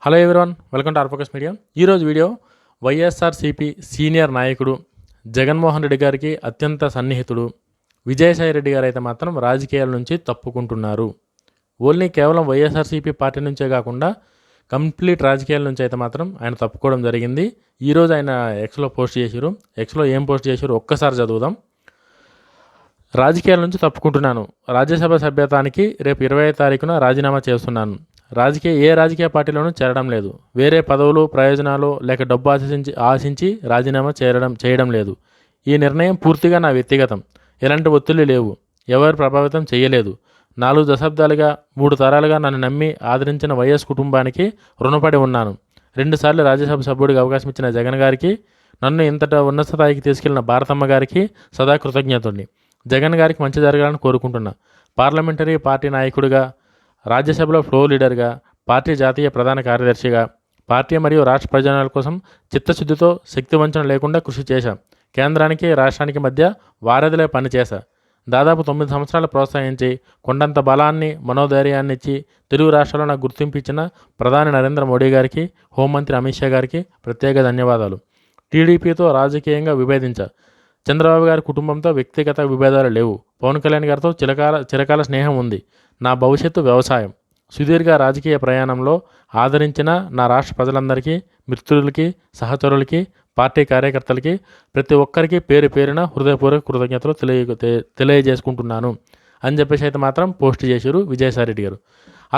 Hello everyone, welcome to R Focus media. ఈరోజు video YSRCP senior నాయకుడు జగన్మోహన్ రెడ్డి గారికి అత్యంత సన్నిహితుడు విజయసాయి రెడ్డి గారు అయితే మాత్రం రాజకీయాల నుంచి తప్పుకుంటున్నారు. ఓన్లీ కేవలం వైఎస్ఆర్సీపీ పార్టీ నుంచే కాకుండా కంప్లీట్ రాజకీయాల నుంచి అయితే మాత్రం ఆయన తప్పుకోవడం జరిగింది. ఈరోజు ఆయన ఎక్స్లో పోస్ట్ చేశారు. ఎక్స్లో ఏం పోస్ట్ చేశారు ఒక్కసారి చదువుదాం. రాజకీయాల నుంచి తప్పుకుంటున్నాను. రాజ్యసభ సభ్యత్వానికి రేపు 20వ తారీఖున రాజీనామా చేస్తున్నాను. ఏ రాజకీయ పార్టీలోనూ చేరడం లేదు. వేరే పదవులు, ప్రయోజనాలు లేక డబ్బు ఆశించి రాజీనామా చేయడం లేదు. ఈ నిర్ణయం పూర్తిగా నా వ్యక్తిగతం. ఎలాంటి ఒత్తిళ్లు లేవు. ఎవరు ప్రభావితం చేయలేదు. 4 దశాబ్దాలుగా 3 తరాలుగా నన్ను నమ్మి ఆదరించిన వైఎస్ కుటుంబానికి రుణపడి ఉన్నాను. 2 సార్లు రాజ్యసభ సభ్యుడికి అవకాశం ఇచ్చిన జగన్ గారికి, నన్ను ఇంతట ఉన్నత స్థాయికి తీసుకెళ్లిన భారతమ్మ గారికి సదా కృతజ్ఞతుడిని. జగన్ గారికి మంచి జరగాలని కోరుకుంటున్నా. పార్లమెంటరీ పార్టీ నాయకుడిగా, రాజ్యసభలో ఫ్లోర్ లీడర్గా, పార్టీ జాతీయ ప్రధాన కార్యదర్శిగా పార్టీ మరియు రాష్ట్ర ప్రయోజనాల కోసం చిత్తశుద్ధితో శక్తివంచన లేకుండా కృషి చేశా. కేంద్రానికి రాష్ట్రానికి మధ్య వారధిలో పనిచేశా. దాదాపు 9 సంవత్సరాలు ప్రోత్సహించి కొండంత బలాన్ని, మనోధైర్యాన్ని ఇచ్చి తెలుగు రాష్ట్రాల్లో నాకు గుర్తింపు ఇచ్చిన ప్రధాని నరేంద్ర మోడీ గారికి, హోంమంత్రి అమిత్ షా గారికి ప్రత్యేక ధన్యవాదాలు. టీడీపీతో రాజకీయంగా విభేదించా. చంద్రబాబు గారి కుటుంబంతో వ్యక్తిగత విభేదాలు లేవు. పవన్ కళ్యాణ్ గారితో చిరకాల స్నేహం ఉంది. నా భవిష్యత్తు వ్యవసాయం. సుదీర్ఘ రాజకీయ ప్రయాణంలో ఆదరించిన నా రాష్ట్ర ప్రజలందరికీ, మిత్రులకి, సహచరులకి, పార్టీ కార్యకర్తలకి, ప్రతి ఒక్కరికి పేరు పేరున హృదయపూర్వక కృతజ్ఞతలు తెలియజేసుకుంటున్నాను అని చెప్పేసి అయితే మాత్రం పోస్ట్ చేశారు విజయసాయి రెడ్డి గారు.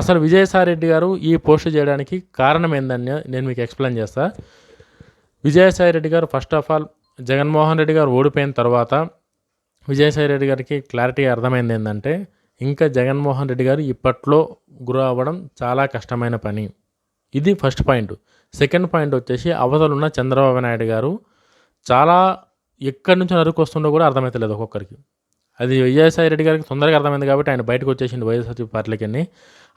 అసలు విజయసాయి రెడ్డి గారు ఈ పోస్ట్ చేయడానికి కారణం ఏందని నేను మీకు ఎక్స్ప్లెయిన్ చేస్తా. విజయసాయి రెడ్డి గారు first of all Jaganmohan Reddy గారు ఓడిపోయిన తర్వాత విజయసాయి రెడ్డి గారికి క్లారిటీ అర్థమైంది ఏంటంటే, ఇంకా జగన్మోహన్ రెడ్డి గారు ఇప్పట్లో గురి అవ్వడం చాలా కష్టమైన పని. ఇది ఫస్ట్ పాయింట్. సెకండ్ పాయింట్ వచ్చేసి అవతలున్న చంద్రబాబు నాయుడు గారు చాలా ఎక్కడి నుంచి నరుకొస్తుండో కూడా అర్థమవుతలేదు ఒక్కొక్కరికి. అది విజయసాయి రెడ్డి గారికి తొందరగా అర్థమైంది కాబట్టి ఆయన బయటకు వచ్చేసిండు వైఎస్ఆర్సీపీ పార్టీలకి.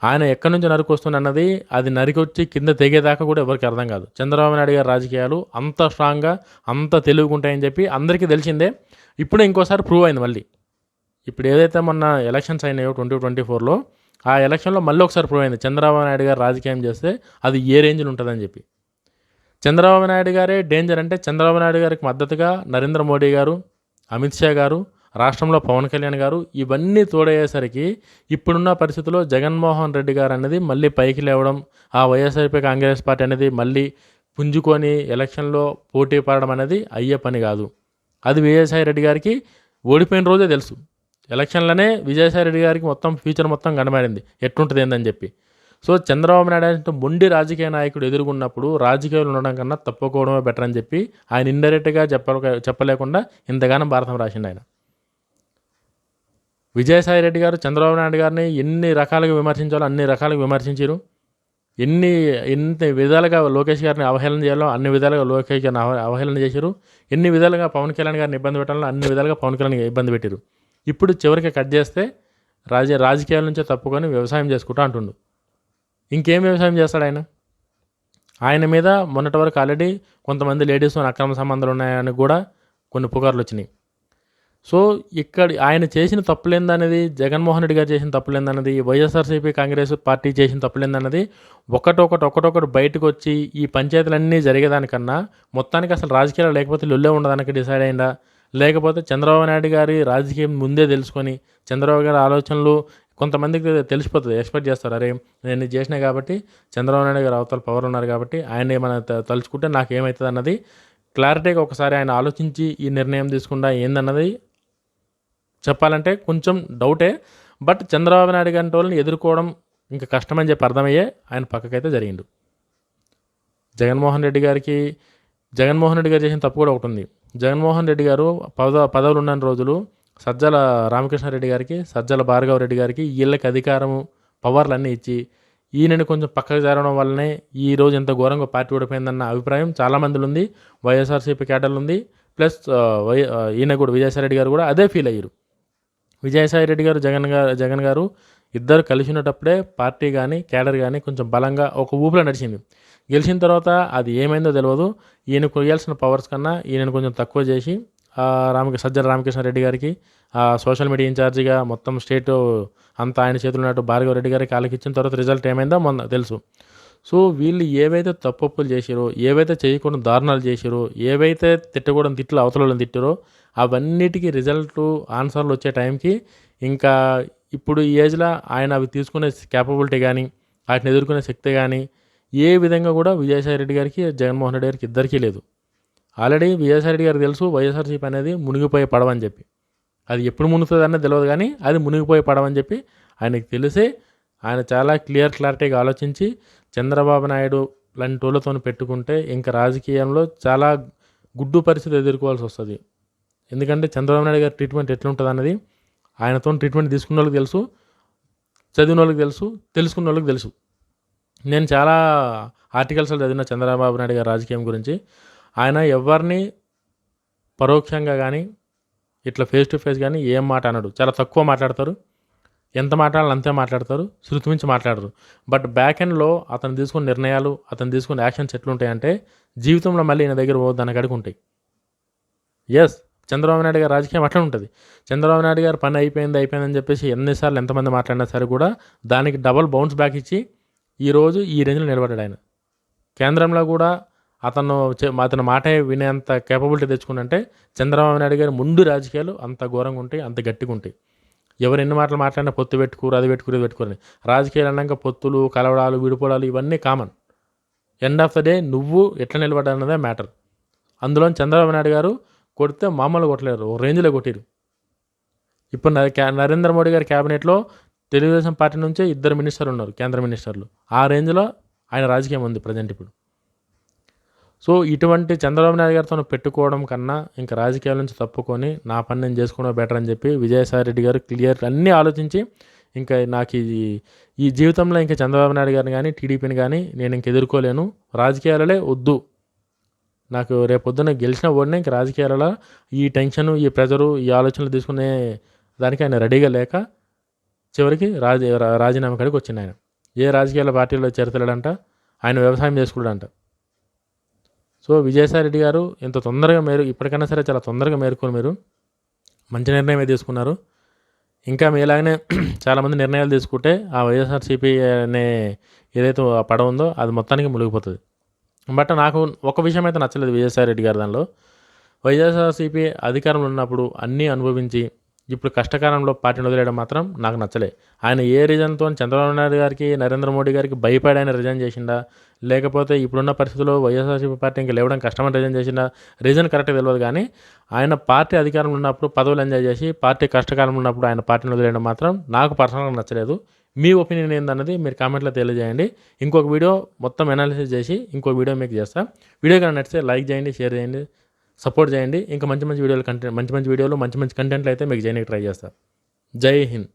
ఆయన ఎక్కడి నుంచి నరుకొస్తుంది అన్నది అది నరికొచ్చి కింద తెగేదాకా కూడా ఎవరికి అర్థం కాదు. చంద్రబాబు నాయుడు గారి రాజకీయాలు అంత స్ట్రాంగ్గా, అంత తెలివిగుంటాయని చెప్పి అందరికీ తెలిసిందే. ఇప్పుడు ఇంకోసారి ప్రూవ్ అయింది మళ్ళీ. ఇప్పుడు ఏదైతే మొన్న ఎలక్షన్స్ అయినాయో 2024లో, ఆ ఎలక్షన్లో మళ్ళీ ఒకసారి ప్రూవ్ అయింది చంద్రబాబు నాయుడు గారు రాజకీయం చేస్తే అది ఏ రేంజ్లో ఉంటుందని చెప్పి. చంద్రబాబు నాయుడు గారే డేంజర్ అంటే, చంద్రబాబు నాయుడు గారికి మద్దతుగా నరేంద్ర మోడీ గారు, అమిత్ షా గారు, రాష్ట్రంలో పవన్ కళ్యాణ్ గారు ఇవన్నీ తోడయ్యేసరికి ఇప్పుడున్న పరిస్థితుల్లో జగన్మోహన్ రెడ్డి గారు అనేది మళ్ళీ పైకి లేవడం, ఆ వైఎస్ఆర్పీ కాంగ్రెస్ పార్టీ అనేది మళ్ళీ పుంజుకొని ఎలక్షన్లో పోటీ పడడం అనేది అయ్యే పని కాదు. అది విజయసాయి రెడ్డి గారికి ఓడిపోయిన రోజే తెలుసు. ఎలక్షన్లోనే విజయసాయి రెడ్డి గారికి మొత్తం ఫ్యూచర్ మొత్తం కనబడింది ఎట్లుంటుంది ఏందని చెప్పి. సో చంద్రబాబు నాయుడు అంటే మొండి రాజకీయ నాయకుడు ఎదుర్కొన్నప్పుడు రాజకీయాలు ఉండడం కన్నా తప్పుకోవడమే బెటర్ అని చెప్పి ఆయన ఇండైరెక్ట్గా చెప్పలేకుండా ఇంతగానో భారతం రాసిండు ఆయన. విజయసాయి రెడ్డి గారు చంద్రబాబు నాయుడు గారిని ఎన్ని రకాలుగా విమర్శించాలో అన్ని రకాలుగా విమర్శించారు. ఎన్ని విధాలుగా లోకేష్ గారిని అవహేళన చేయాలో అన్ని విధాలుగా లోకేష్ గారిని అవహేళన చేశారు. ఎన్ని విధాలుగా పవన్ కళ్యాణ్ గారిని ఇబ్బంది పెట్టాలో అన్ని విధాలుగా పవన్ కళ్యాణ్ ఇబ్బంది పెట్టారు. ఇప్పుడు చివరికి కట్ చేస్తే రాజకీయాల నుంచే తప్పుకొని వ్యవసాయం చేసుకుంటా అంటుండు. ఇంకేం వ్యవసాయం చేస్తాడు ఆయన? ఆయన మీద మొన్నటి వరకు ఆల్రెడీ కొంతమంది లేడీస్తో అక్రమ సంబంధాలు ఉన్నాయని కూడా కొన్ని పుకార్లు వచ్చినాయి. సో ఇక్కడ ఆయన చేసిన తప్పులేందనేది, జగన్మోహన్ రెడ్డి గారు చేసిన తప్పులేందన్నది, వైఎస్ఆర్సీపీ కాంగ్రెస్ పార్టీ చేసిన తప్పులేందన్నది ఒకటొకటి బయటకు వచ్చి ఈ పంచాయతీలన్నీ జరిగేదానికన్నా మొత్తానికి అసలు రాజకీయాలు లేకపోతే లొల్లే ఉండదానికి డిసైడ్ అయిందా, లేకపోతే చంద్రబాబు నాయుడు గారి రాజకీయం ముందే తెలుసుకొని చంద్రబాబు గారి ఆలోచనలు కొంతమందికి తెలిసిపోతుంది, ఎక్స్పెక్ట్ చేస్తారు, అరే నేను చేసినా కాబట్టి చంద్రబాబు నాయుడు గారు అవతల పవర్ ఉన్నారు కాబట్టి ఆయన ఏమైనా తలుచుకుంటే నాకు ఏమవుతుంది అన్నది క్లారిటీగా ఒకసారి ఆయన ఆలోచించి ఈ నిర్ణయం తీసుకుండా ఏందన్నది చెప్పాలంటే కొంచెం డౌటే. బట్ చంద్రబాబు నాయుడు గారి వాళ్ళని ఎదుర్కోవడం ఇంకా కష్టమని చెప్పి అర్థమయ్యే ఆయన పక్కకైతే జరిగిండు. జగన్మోహన్ రెడ్డి గారు చేసిన తప్పు కూడా ఒకటి ఉంది. జగన్మోహన్ రెడ్డి గారు పదవులు ఉన్న రోజులు సజ్జల రామకృష్ణారెడ్డి గారికి, సజ్జల భార్గవ రెడ్డి గారికి వీళ్ళకి అధికారము, పవర్లు అన్నీ ఇచ్చి ఈయనని కొంచెం పక్కకు జరగడం వల్లనే ఈరోజు ఎంత ఘోరంగా పార్టీ ఓడిపోయిందన్న అభిప్రాయం చాలామందిలో ఉంది. వైఎస్ఆర్సీపీ క్యాడర్లు ఉంది. ప్లస్ ఈయన కూడా విజయసాయి రెడ్డి గారు కూడా అదే ఫీల్ అయ్యారు. విజయసాయి రెడ్డి గారు, జగన్ గారు ఇద్దరు కలిసి ఉన్నప్పుడే పార్టీ కానీ క్యాడర్ కానీ కొంచెం బలంగా ఒక ఊపిలో నడిచింది. గెలిచిన తర్వాత అది ఏమైందో తెలియదు. ఈయనకు ఇవ్వాల్సిన పవర్స్ కన్నా ఈయనను కొంచెం తక్కువ చేసి సజ్జల రామకృష్ణారెడ్డి గారికి సోషల్ మీడియా ఇన్ఛార్జిగా మొత్తం స్టేట్ అంతా ఆయన చేతులు ఉన్నట్టు భార్గవ రెడ్డి గారికి కాళ్ళకి ఇచ్చిన తర్వాత రిజల్ట్ ఏమైందో మొన్న తెలుసు. సో వీళ్ళు ఏవైతే తప్పొప్పులు చేసిరో, ఏవైతే చేయకూడని దారుణాలు చేసిరో, ఏవైతే తిట్టకూడని తిట్లు అవతలోళ్ళని తిట్టిరో అవన్నిటికి రిజల్టు ఆన్సర్లు వచ్చే టైంకి ఇంకా ఇప్పుడు ఈ ఏజ్లో ఆయన అవి తీసుకునే క్యాపబిలిటీ కానీ వాటిని ఎదుర్కొనే శక్తి కానీ ఏ విధంగా కూడా విజయసాయి రెడ్డి గారికి జగన్మోహన్ రెడ్డి గారికి ఇద్దరికీ లేదు. ఆల్రెడీ విజయసాయి రెడ్డి గారికి తెలుసు వైఎస్ఆర్సీపీ అనేది మునిగిపోయే పడవని చెప్పి. అది ఎప్పుడు మునుగుతుంది అన్నది తెలియదు కానీ అది మునిగిపోయే పడవని చెప్పి ఆయనకు తెలిసే ఆయన చాలా క్లారిటీగా ఆలోచించి చంద్రబాబు నాయుడు లాంటి వాళ్ళతో పెట్టుకుంటే ఇంకా రాజకీయంలో చాలా గుడ్డు పరిస్థితి ఎదుర్కోవాల్సి వస్తుంది. ఎందుకంటే చంద్రబాబు నాయుడు గారి ట్రీట్మెంట్ ఎట్లుంటుంది అన్నది ఆయనతో ట్రీట్మెంట్ తీసుకున్న వాళ్ళకి తెలుసు, చదివిన వాళ్ళకి తెలుసు, తెలుసుకున్న వాళ్ళకి తెలుసు. నేను చాలా ఆర్టికల్స్లో చదివిన చంద్రబాబు నాయుడు గారి రాజకీయం గురించి. ఆయన ఎవరిని పరోక్షంగా కానీ ఇట్లా ఫేస్ టు ఫేస్ కానీ ఏం మాట అనడు. చాలా తక్కువ మాట్లాడతారు. ఎంత మాట్లాడాలి అంతే మాట్లాడతారు, శృతి మించి మాట్లాడరు. బట్ బ్యాక్ ఎండ్లో అతను తీసుకున్న నిర్ణయాలు, అతను తీసుకున్న యాక్షన్స్ ఎట్లుంటాయంటే జీవితంలో మళ్ళీ ఈయన దగ్గర పోవద్దని అక్కడికి ఉంటాయి. ఎస్, చంద్రబాబు నాయుడు గారి రాజకీయం అట్లా ఉంటుంది. చంద్రబాబు నాయుడు గారు పని అయిపోయిందని చెప్పేసి ఎన్నిసార్లు ఎంతమంది మాట్లాడినా సరే కూడా దానికి డబల్ బౌన్స్ బ్యాక్ ఇచ్చి ఈరోజు ఈ రేంజ్లో నిలబడ్డాడు ఆయన. కేంద్రంలో కూడా అతను మాట వినేంత కేపబిలిటీ తెచ్చుకుంటే చంద్రబాబు నాయుడు గారి ముందు రాజకీయాలు అంత ఘోరంగా ఉంటాయి, అంత గట్టిగా ఉంటాయి. ఎవరు ఎన్ని మాటలు మాట్లాడినా పొత్తు పెట్టుకోరు, అది పెట్టుకోరు, ఇది పెట్టుకోరని. రాజకీయాలు అన్నాక పొత్తులు, కలవడాలు, విడిపోవడాలు ఇవన్నీ common. End of the day నువ్వు ఎట్లా నిలబడ్డానదే మ్యాటర్. అందులో చంద్రబాబు నాయుడు గారు కొడితే మామూలు కొట్టలేరు, ఓ రేంజ్లో కొట్టిరు. ఇప్పుడు నరేంద్ర మోడీ గారి క్యాబినెట్లో తెలుగుదేశం పార్టీ నుంచే 2 మినిస్టర్లు ఉన్నారు, కేంద్ర మినిస్టర్లు. ఆ రేంజ్లో ఆయన రాజకీయం ఉంది ప్రజెంట్ ఇప్పుడు. సో ఇటువంటి చంద్రబాబు నాయుడు గారితో పెట్టుకోవడం కన్నా ఇంకా రాజకీయాల నుంచి తప్పుకొని నా పని నేను చేసుకోవడం బెటర్ అని చెప్పి విజయసాయి రెడ్డి గారు క్లియర్ అన్నీ ఆలోచించి ఇంకా నాకు ఈ జీవితంలో ఇంకా చంద్రబాబు నాయుడు గారిని కానీ టీడీపీని కానీ నేను ఇంక ఎదుర్కోలేను, రాజకీయాలలే వద్దు, నాకు రేపొద్దున గెలిచిన ఓడినే ఇంక రాజకీయాలలో ఈ టెన్షను, ఈ ప్రెజరు, ఈ ఆలోచనలు తీసుకునే దానికి ఆయన రెడీగా లేక చివరికి రాజీనామా కాడికి వచ్చింది ఆయన. ఏ రాజకీయాల పార్టీలో చేరతలేడంట, ఆయన వ్యవసాయం చేసుకున్నాడంట. సో విజయసాయి రెడ్డి గారు ఎంత తొందరగా ఇప్పటికైనా సరే చాలా తొందరగా మేరుకొని మీరు మంచి నిర్ణయమే తీసుకున్నారు. ఇంకా మీలాగనే చాలామంది నిర్ణయాలు తీసుకుంటే ఆ వైఎస్ఆర్సీపీ అనే ఏదైతే ఆ పడవ ఉందో అది మొత్తానికి మునిగిపోతుంది. బట్ నాకు ఒక విషయం అయితే నచ్చలేదు విజయసాయి రెడ్డి గారి దానిలో. వైఎస్ఆర్సీపీ అధికారంలో ఉన్నప్పుడు అన్నీ అనుభవించి ఇప్పుడు కష్టకాలంలో పార్టీని వదిలేయడం మాత్రం నాకు నచ్చలే. ఆయన ఏ రీజన్తో చంద్రబాబు నాయుడు గారికి, నరేంద్ర మోడీ గారికి భయపడి ఆయన రిజైన్ చేసిండా, లేకపోతే ఇప్పుడున్న పరిస్థితుల్లో వైఎస్ఆర్సీపీ పార్టీ ఇంకా లేవడం కష్టమని రిజైన్ చేసిండా, రీజన్ కరెక్ట్గా తెలియదు. కానీ ఆయన పార్టీ అధికారంలో ఉన్నప్పుడు పదవులు ఎంజాయ్ చేసి పార్టీ కష్టకాలంలో ఉన్నప్పుడు ఆయన పార్టీని వదిలేయడం మాత్రం నాకు పర్సనల్గా నచ్చలేదు. మీ ఒపీనియన్ ఏందన్నది మీరు కామెంట్లో తెలియజేయండి. ఇంకొక వీడియో మొత్తం అనాలిసిస్ చేసి ఇంకో వీడియో మీకు చేస్తాను. వీడియో కానీ నచ్చితే లైక్ చేయండి, షేర్ చేయండి, సపోర్ట్ చేయండి. ఇంకా మంచి మంచి వీడియోలు మంచి మంచి వీడియోలు మంచి కంటెంట్లు అయితే మీకు చేయడానికి ట్రై చేస్తాను. జై హింద్.